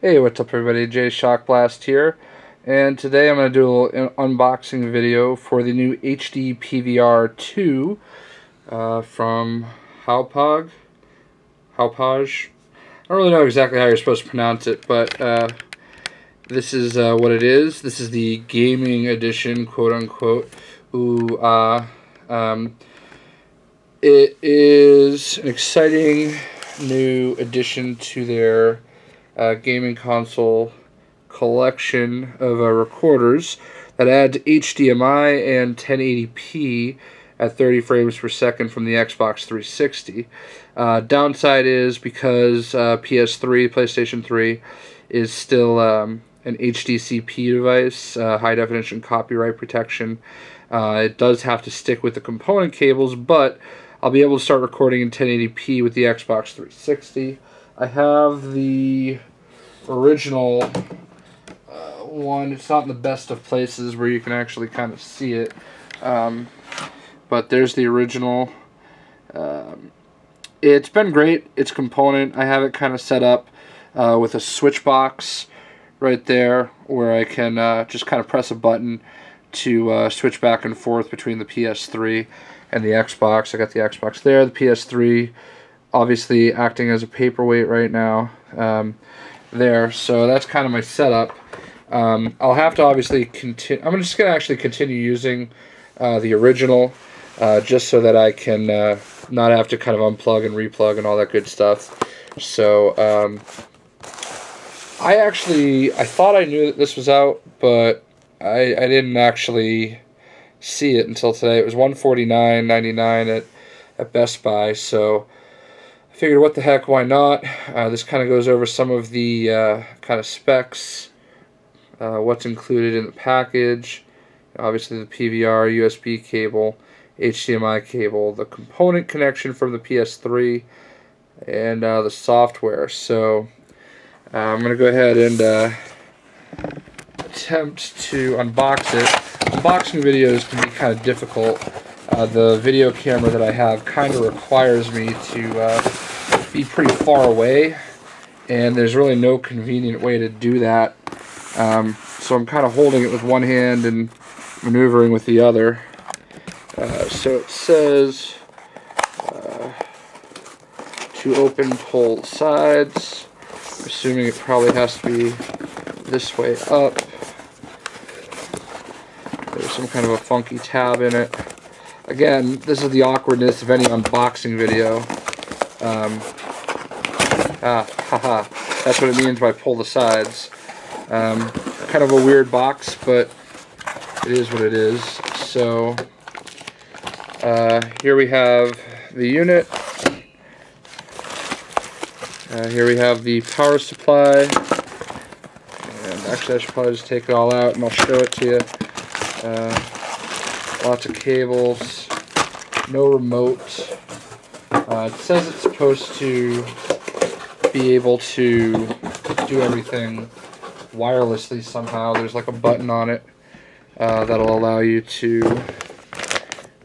Hey, what's up everybody, Jay Shock Blast here, and today I'm going to do a little unboxing video for the new HD-PVR 2 from Hauppauge. Hauppauge. I don't really know exactly how you're supposed to pronounce it, but this is what it is. This is the gaming edition, quote unquote. It is an exciting new addition to their gaming console collection of recorders that adds HDMI and 1080p at 30 frames per second from the Xbox 360. Downside is because PS3, PlayStation 3, is still an HDCP device, high definition copyright protection. It does have to stick with the component cables, but I'll be able to start recording in 1080p with the Xbox 360. I have the original one. It's not in the best of places where you can actually kind of see it, but there's the original. It's been great. It's component. I have it kind of set up with a switch box right there where I can just kind of press a button to switch back and forth between the PS3 and the Xbox. I got the Xbox there, the PS3 obviously acting as a paperweight right now there. So that's kind of my setup. I'll have to obviously continue. I'm just going to actually continue using the original just so that I can not have to kind of unplug and replug and all that good stuff. So I thought I knew that this was out, but I didn't actually see it until today. It was $149.99 at Best Buy, so I figured what the heck, why not? This kind of goes over some of the kind of specs, what's included in the package. Obviously the PVR, USB cable, HDMI cable, the component connection from the PS3, and the software. So I'm going to go ahead and attempt to unbox it. Unboxing videos can be kind of difficult. The video camera that I have kind of requires me to be pretty far away, and there's really no convenient way to do that. So I'm kind of holding it with one hand and maneuvering with the other. So it says to open, pull sides. Assuming it probably has to be this way up. There's some kind of a funky tab in it. Again, this is the awkwardness of any unboxing video. That's what it means by pull the sides. Kind of a weird box, but it is what it is. So here we have the unit. Here we have the power supply. And actually I should probably just take it all out and I'll show it to you. Lots of cables, no remote. It says it's supposed to be able to do everything wirelessly somehow. There's like a button on it that'll allow you to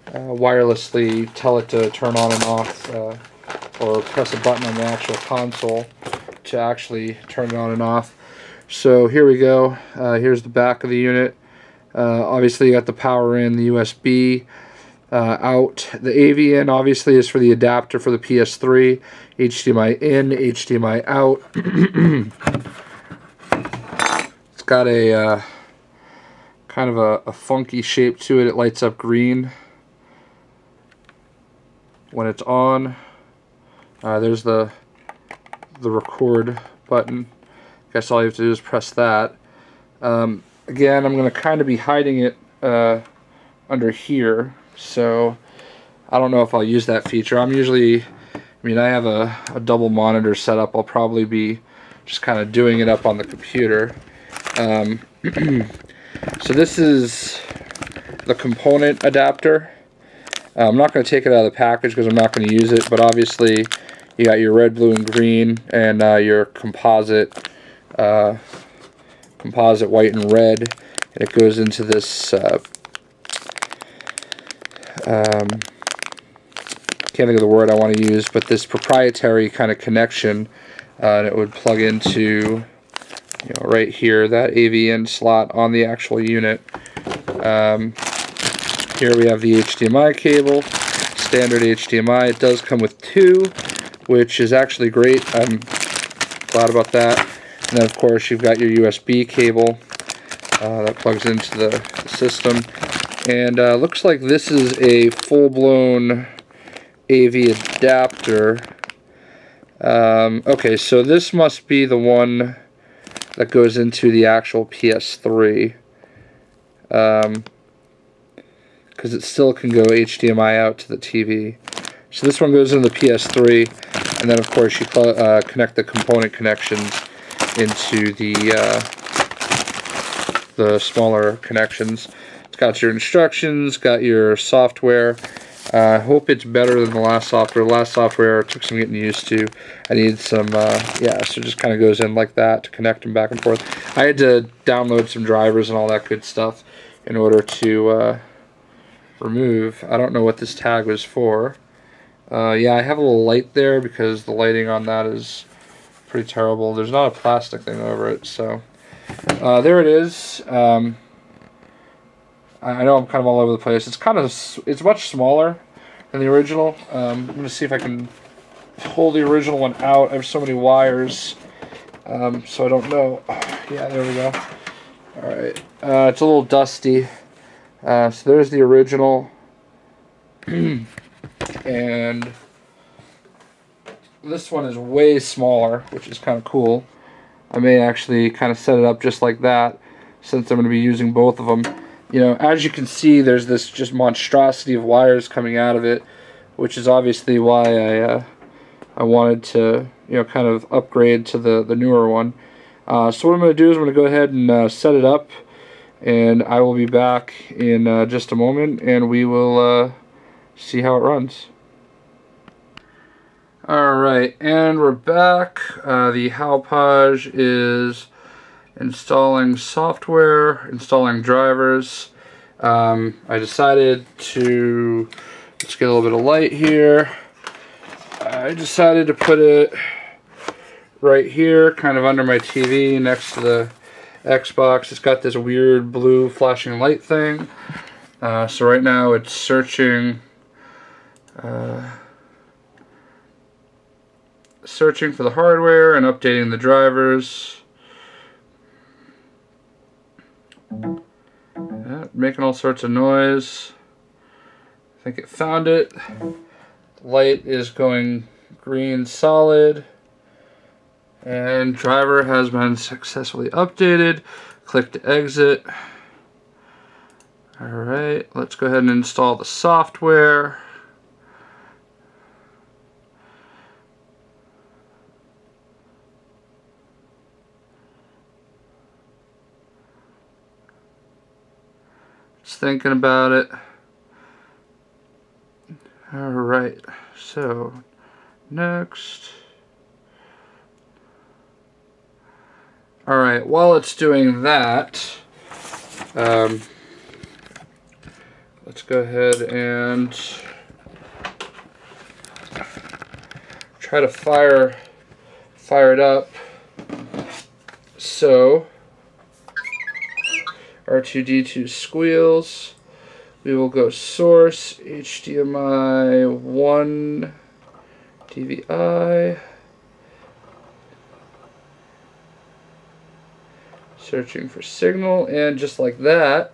wirelessly tell it to turn on and off, or press a button on the actual console to actually turn it on and off. So here we go. Here's the back of the unit. Obviously you got the power in, the USB out. The AV in obviously is for the adapter for the PS3. HDMI in, HDMI out. It's got a kind of a funky shape to it. It lights up green when it's on. There's the record button. Guess all you have to do is press that. Again, I'm going to kind of be hiding it under here, so I don't know if I'll use that feature. I have a double monitor set up. I'll probably be just kind of doing it up on the computer. So this is the component adapter. I'm not going to take it out of the package because I'm not going to use it, but obviously you got your red, blue, and green, and your composite white and red, and it goes into this can't think of the word I want to use, but this proprietary kind of connection, and it would plug into right here, that AV in slot on the actual unit. Here we have the HDMI cable, standard HDMI. It does come with two, which is actually great. I'm glad about that. And then of course you've got your USB cable that plugs into the system. And looks like this is a full-blown AV adapter. Okay, so this must be the one that goes into the actual PS3. Because it still can go HDMI out to the TV. So this one goes into the PS3, and then of course you connect the component connections into the smaller connections. It's got your instructions, got your software. I hope it's better than the last software. The last software took some getting used to. I needed some, yeah, so it just kind of goes in like that to connect them back and forth. I had to download some drivers and all that good stuff in order to remove. I don't know what this tag was for. Yeah, I have a little light there because the lighting on that is pretty terrible. There's not a plastic thing over it, so there it is. I know I'm kind of all over the place. It's much smaller than the original. I'm going to see if I can pull the original one out. I have so many wires, so I don't know. Yeah, there we go. Alright, it's a little dusty. So there's the original. And this one is way smaller, which is kind of cool. I may actually kind of set it up just like that, since I'm going to be using both of them. You know, as you can see, there's this just monstrosity of wires coming out of it, which is obviously why I wanted to, you know, kind of upgrade to the newer one. So what I'm going to do is I'm going to go ahead and set it up, and I will be back in just a moment, and we will see how it runs. Alright, and we're back. The Hauppauge is installing software, installing drivers. I decided to, let's get a little bit of light here. I decided to put it right here, kind of under my TV next to the Xbox. It's got this weird blue flashing light thing. So right now it's searching for the hardware and updating the drivers. Yeah, making all sorts of noise. I think it found it. The light is going green solid. And driver has been successfully updated. Click to exit. Alright, let's go ahead and install the software. Thinking about it. Alright, so next. Alright, while it's doing that, let's go ahead and try to fire it up. So R2D2 squeals. We will go source, HDMI 1, DVI. Searching for signal, and just like that,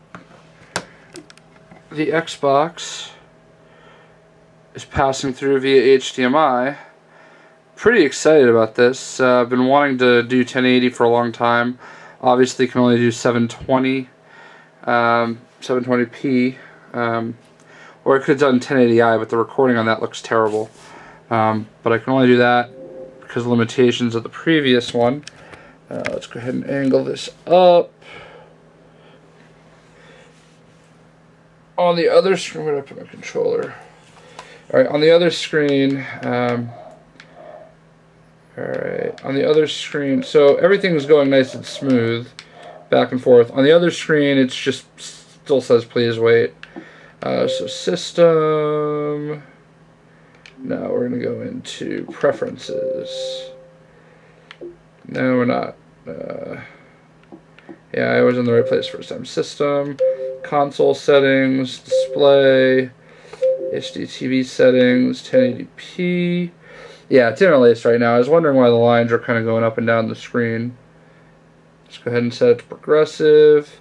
the Xbox is passing through via HDMI. Pretty excited about this. I've been wanting to do 1080 for a long time. Obviously can only do 720. 720p, or it could have done 1080i, but the recording on that looks terrible. But I can only do that because of limitations of the previous one. Let's go ahead and angle this up. On the other screen, where did I put my controller? Alright, on the other screen, alright, on the other screen, so everything's going nice and smooth. Back and forth. On the other screen, it's just still says please wait. So system. Now we're going to go into preferences. No, we're not. Yeah, I was in the right place first time. System, console settings, display, HDTV settings, 1080p. Yeah, it's interlaced right now. I was wondering why the lines are kind of going up and down the screen. Let's go ahead and set it to progressive.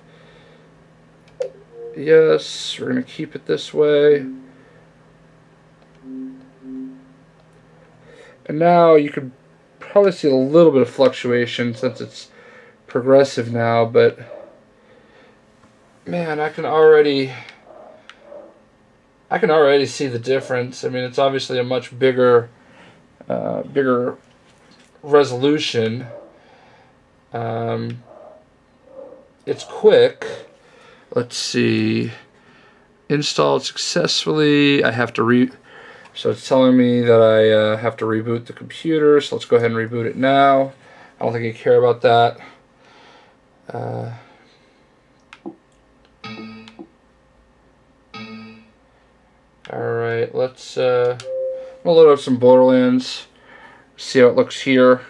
Yes, we're going to keep it this way. And now you could probably see a little bit of fluctuation since it's progressive now, but man, I can already see the difference. I mean, it's obviously a much bigger resolution. It's quick. Let's see. Installed successfully. I have to so it's telling me that I have to reboot the computer, so let's go ahead and reboot it now. I don't think you care about that. Alright, let's we'll load up some Borderlands, see how it looks here.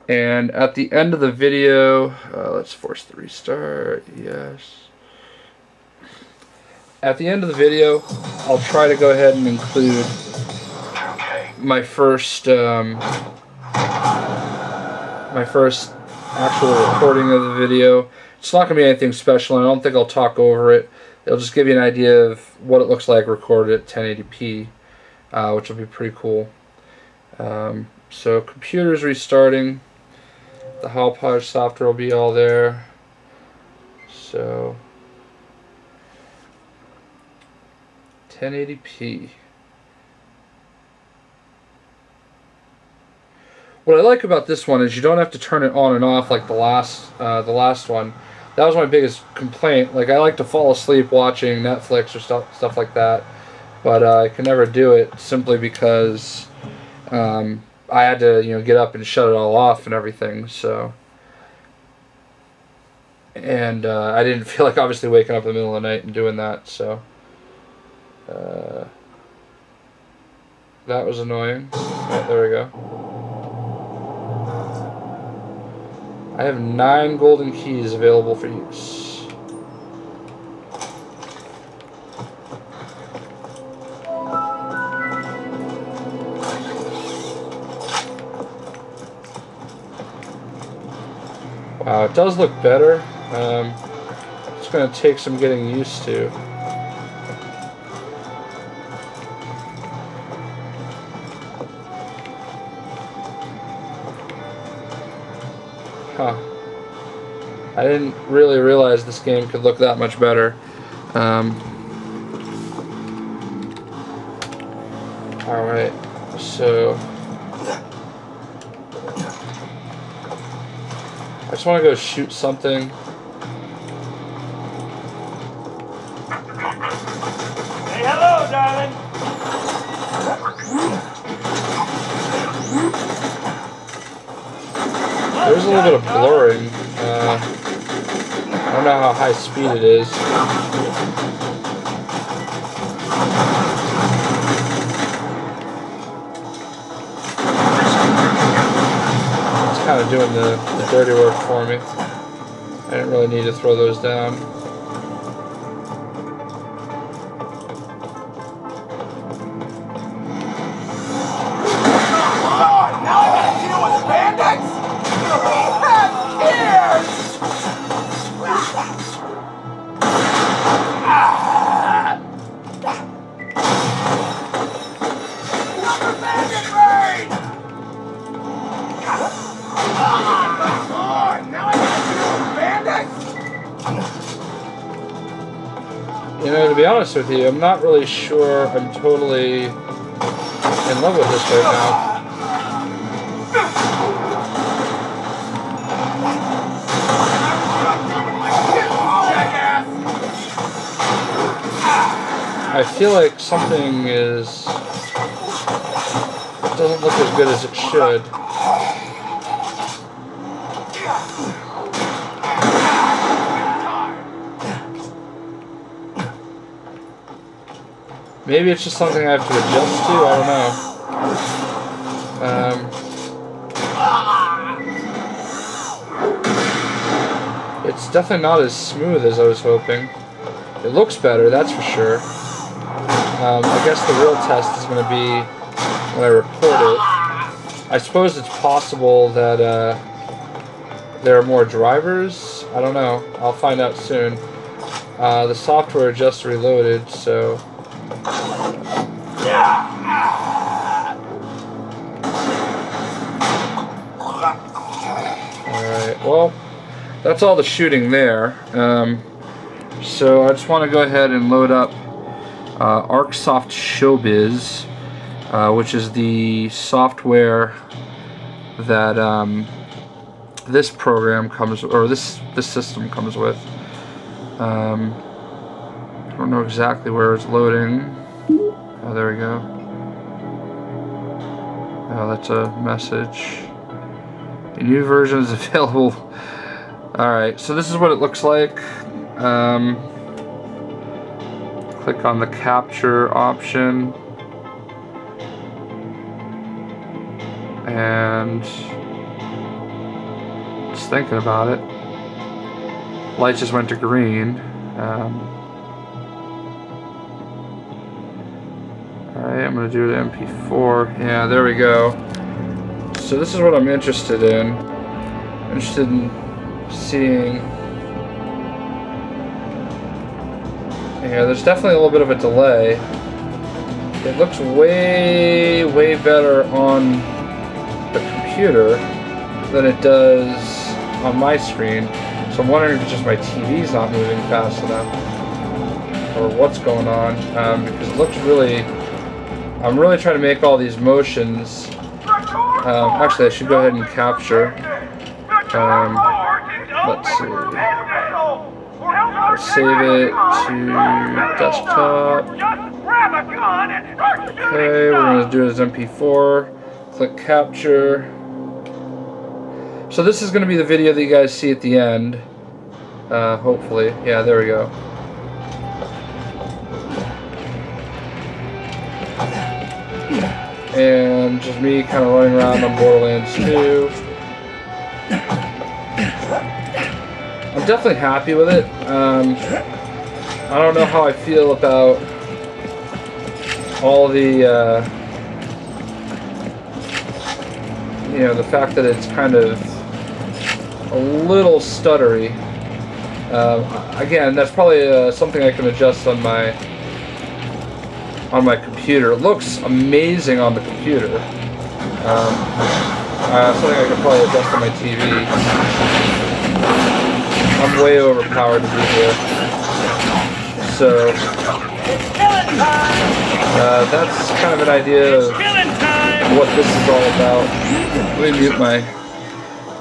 And at the end of the video, let's force the restart, yes. At the end of the video, I'll try to go ahead and include my first actual recording of the video. It's not going to be anything special, and I don't think I'll talk over it. It'll just give you an idea of what it looks like recorded at 1080p, which will be pretty cool. So computer's restarting. The Hauppauge software will be all there. So 1080p. What I like about this one is you don't have to turn it on and off like the last one. That was my biggest complaint. Like, I like to fall asleep watching Netflix or stuff like that, but I can never do it simply because I had to get up and shut it all off and everything. So, and I didn't feel like obviously waking up in the middle of the night and doing that. So. That was annoying. Right, there we go. I have 9 golden keys available for use. Wow, it does look better. It's going to take some getting used to. Huh. I didn't really realize this game could look that much better. Alright, so I just want to go shoot something. Hey, hello, darling. There's a little bit of blurring. I don't know how high speed it is. It's kind of doing the dirty work for me. I didn't really need to throw those down. To be honest with you, I'm not really sure I'm totally in love with this right now. I feel like something doesn't look as good as it should. Maybe it's just something I have to adjust to, I don't know. It's definitely not as smooth as I was hoping. It looks better, that's for sure. I guess the real test is going to be when I record it. I suppose it's possible that there are more drivers. I don't know. I'll find out soon. The software just reloaded, so... Alright, well, that's all the shooting there. So I just want to go ahead and load up ArcSoft Showbiz, which is the software that this program comes, or this system comes with. I don't know exactly where it's loading. Oh, there we go. Oh, that's a message. A new version is available. Alright, so this is what it looks like. Click on the capture option. And just thinking about it. Light just went to green. Alright, I'm going to do the MP4. Yeah, there we go. So this is what I'm interested in. Interested in seeing. Yeah, there's definitely a little bit of a delay. It looks way better on the computer than it does on my screen. So I'm wondering if it's just my TV's not moving fast enough, or what's going on, because it looks really... I'm really trying to make all these motions. Actually, I should go ahead and capture. Let's see. Let's save it to desktop. Okay, we're going to do it as MP4. Click capture. So this is going to be the video that you guys see at the end. Hopefully. Yeah, there we go. And just me kind of running around on Borderlands 2. I'm definitely happy with it. I don't know how I feel about all the, you know, the fact that it's kind of a little stuttery. Again, that's probably something I can adjust on my computer. It looks amazing on the computer. Something I could probably adjust on my TV. I'm way overpowered to be here. So that's kind of an idea of what this is all about. Let me mute my,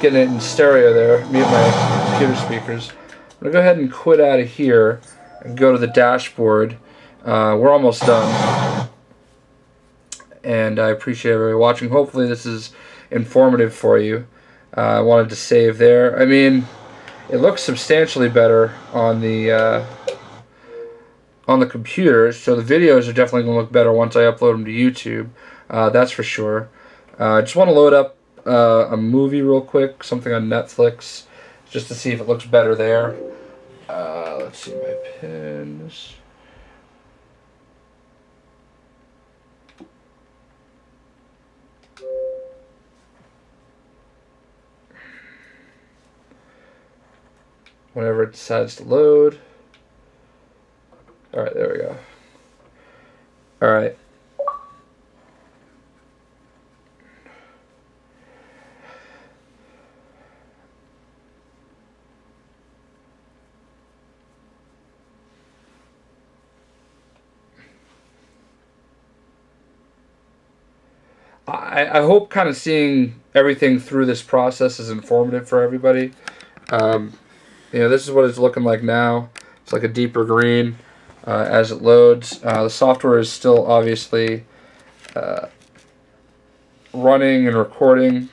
getting it in stereo there, mute my computer speakers. I'm going to go ahead and quit out of here and go to the dashboard. We're almost done. And I appreciate everybody watching. Hopefully this is informative for you. I wanted to save there. I mean, it looks substantially better on the computer, so the videos are definitely going to look better once I upload them to YouTube. That's for sure. I just want to load up a movie real quick, something on Netflix, just to see if it looks better there. Let's see my pins. Whenever it decides to load. Alright, there we go. Alright. I hope kind of seeing everything through this process is informative for everybody. You know, this is what it's looking like now. It's like a deeper green as it loads. The software is still obviously running and recording.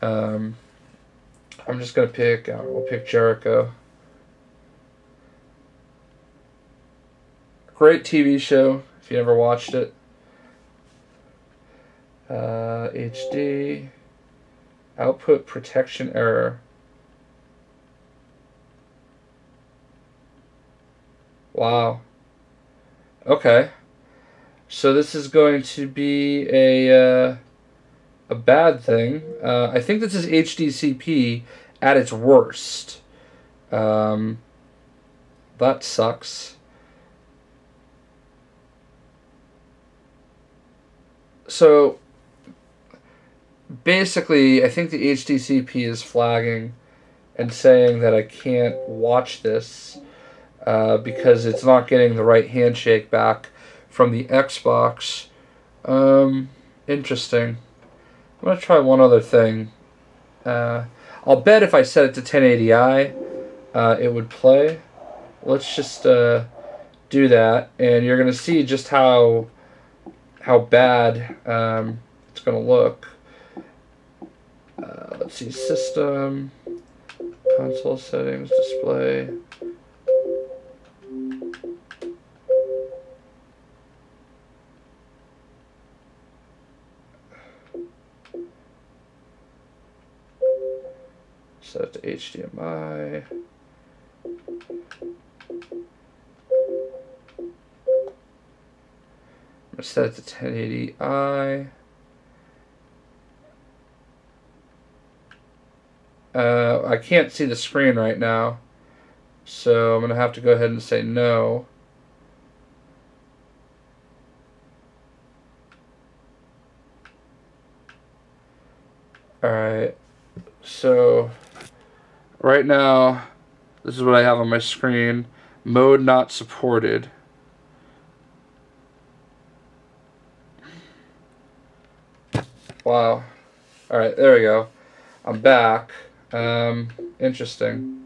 I'm just going to pick, we'll pick Jericho. Great TV show, if you never watched it. HD. Output protection error. Wow. Okay. So this is going to be a bad thing. I think this is HDCP at its worst. That sucks. So basically, I think the HDCP is flagging and saying that I can't watch this because it's not getting the right handshake back from the Xbox. Interesting. I'm going to try one other thing. I'll bet if I set it to 1080i, it would play. Let's just do that, and you're going to see just how bad it's going to look. Let's see, system, console settings, display. Set it to HDMI. I'm going to set it to 1080i. I can't see the screen right now, so I'm going to have to go ahead and say no. Alright, so right now, this is what I have on my screen. Mode not supported. Wow. Alright, there we go. I'm back. Interesting.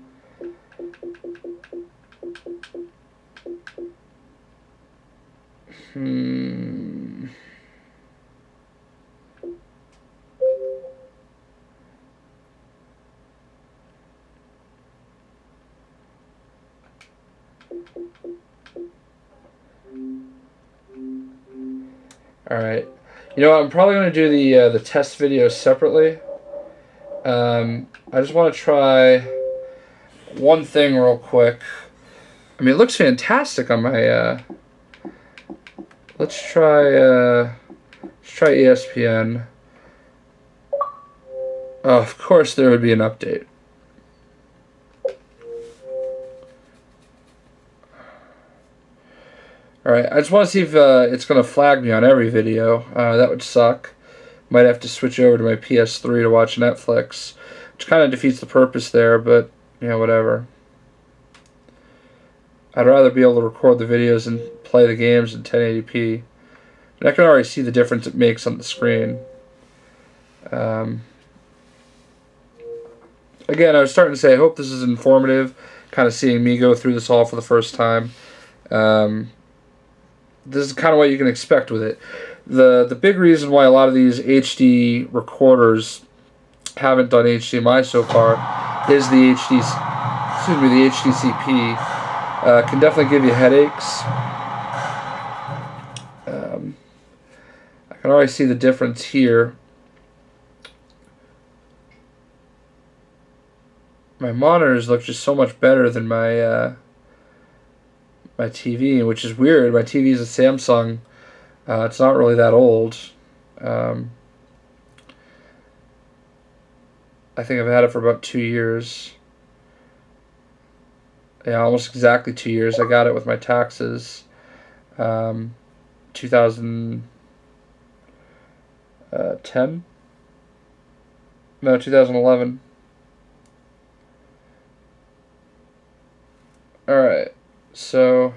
Alright. You know what, I'm probably going to do the test video separately. I just want to try one thing real quick. I mean, it looks fantastic on my, let's try ESPN. Oh, of course there would be an update. Alright, I just want to see if it's going to flag me on every video. That would suck. Might have to switch over to my PS3 to watch Netflix, which kind of defeats the purpose there, but, you know, whatever. I'd rather be able to record the videos and play the games in 1080p. And I can already see the difference it makes on the screen. Again, I was starting to say, I hope this is informative, kind of seeing me go through this all for the first time. This is kind of what you can expect with it. The big reason why a lot of these HD recorders haven't done HDMI so far is the HDCP can definitely give you headaches. I can already see the difference here. My monitors look just so much better than my my TV, which is weird. My TV is a Samsung. It's not really that old. I think I've had it for about 2 years. Yeah, almost exactly 2 years. I got it with my taxes. 2010? No, 2011. Alright, so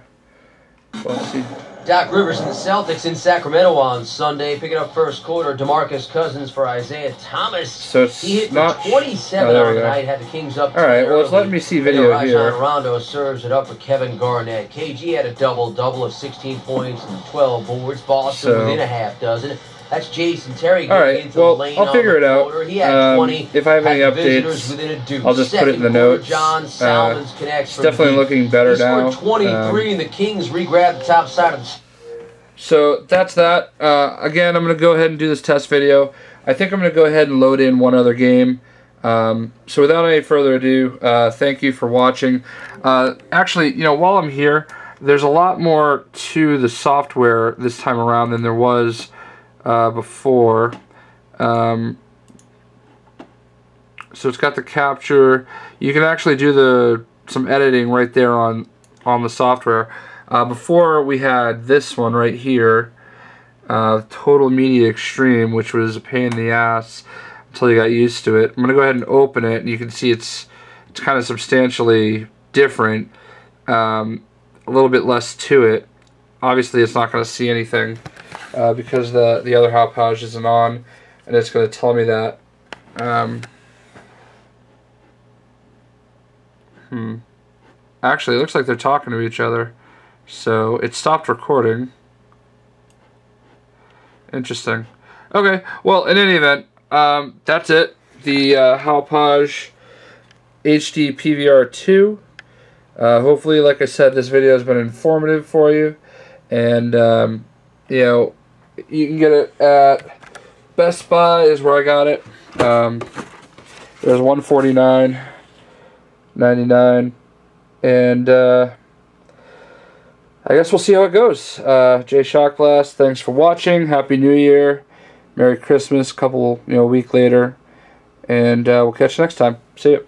let's see. Doc Rivers and the Celtics in Sacramento on Sunday, picking up first quarter. DeMarcus Cousins for Isaiah Thomas. So it's he hit not for 27 on the night, had the Kings up. All right, well, it's letting me see video here. Rondo serves it up for Kevin Garnett. KG had a double-double of 16 points and 12 boards. Boston within a half dozen. That's Jason Terry getting into the lane. I'll figure it out. He had 20. If I have any updates, I'll just put it in the notes. John Salmons connects. It's definitely looking better now. He scored 23, and the Kings re-grabbed the top side of the... So that's that. Again, I'm going to go ahead and do this test video. I think I'm going to go ahead and load in one other game. So without any further ado, thank you for watching. Actually, you know, while I'm here, there's a lot more to the software this time around than there was before. So it's got the capture. You can actually do some editing right there on the software. Before we had this one right here, Total Media Extreme, which was a pain in the ass until you got used to it. I'm gonna go ahead and open it, and you can see it's kind of substantially different. A little bit less to it. Obviously, it's not going to see anything because the other Hauppauge isn't on, and it's going to tell me that. Actually, it looks like they're talking to each other. So it stopped recording. Interesting. Okay, well, in any event, that's it. The Hauppauge HD-PVR 2. Hopefully, like I said, this video has been informative for you. And, you know, you can get it at Best Buy is where I got it. There's $149.99. And I guess we'll see how it goes. Jay Shotglass, thanks for watching. Happy New Year. Merry Christmas. A week later. And we'll catch you next time. See you.